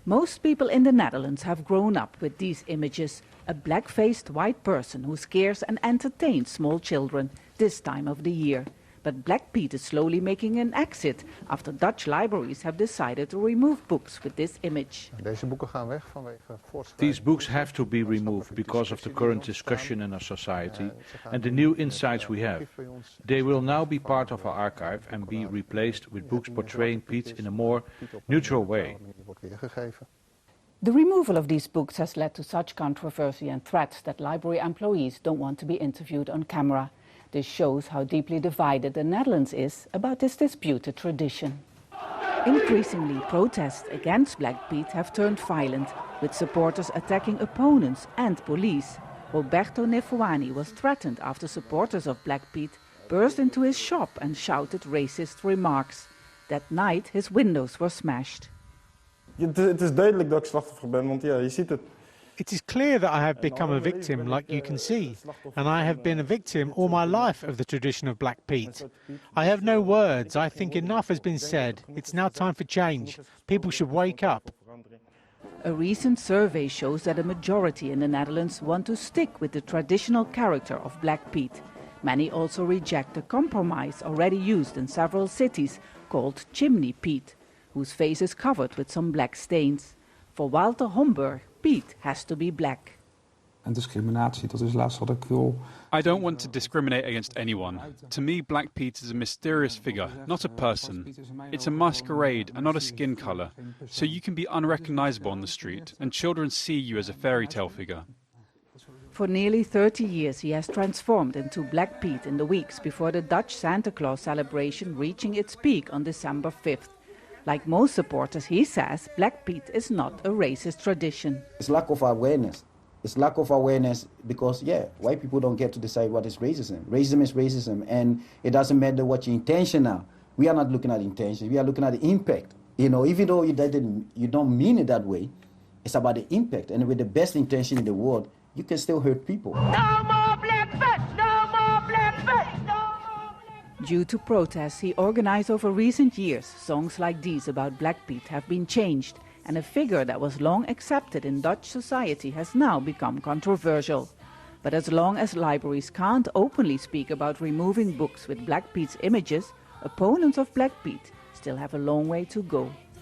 Most people in the Netherlands have grown up with these images. A black-faced white person who scares and entertains small children this time of the year. But Black Pete is slowly making an exit after Dutch libraries have decided to remove books with this image. These books have to be removed because of the current discussion in our society and the new insights we have. They will now be part of our archive and be replaced with books portraying Pete in a more neutral way. The removal of these books has led to such controversy and threats that library employees don't want to be interviewed on camera. This shows how deeply divided the Netherlands is about this disputed tradition. Increasingly, protests against Black Pete have turned violent, with supporters attacking opponents and police. Roberto Nefuani was threatened after supporters of Black Pete burst into his shop and shouted racist remarks. That night, his windows were smashed. Het is duidelijk dat ik slachtoffer ben, want ja, je ziet het. It is clear that I have become a victim, like you can see, and I have been a victim all my life of the tradition of Black Pete. I have no words. I think enough has been said. It's now time for change. People should wake up. A recent survey shows that a majority in the Netherlands want to stick with the traditional character of Black Pete. Many also reject a compromise already used in several cities called Chimney Pete, whose face is covered with some black stains. For Walter Homburg, Pete has to be black. En discriminatie, dat is laatst wat ik wil. I don't want to discriminate against anyone. To me, Black Pete is a mysterious figure, not a person. It's a masquerade and not a skin color, so you can be unrecognizable on the street, and children see you as a fairy tale figure. For nearly 30 years he has transformed into Black Pete in the weeks before the Dutch Santa Claus celebration, reaching its peak on December 5th. Like most supporters, he says Black Pete is not a racist tradition. It's lack of awareness. It's lack of awareness because, yeah, white people don't get to decide what is racism. Racism is racism, and it doesn't matter what your intention are. We are not looking at intention. We are looking at the impact. You know, even though you don't mean it that way, it's about the impact. And with the best intention in the world, you can still hurt people. No more blackface! No more blackface! Due to protests he organized over recent years, songs like these about Black Pete have been changed, and a figure that was long accepted in Dutch society has now become controversial. But as long as libraries can't openly speak about removing books with Black Pete's images, opponents of Black Pete still have a long way to go.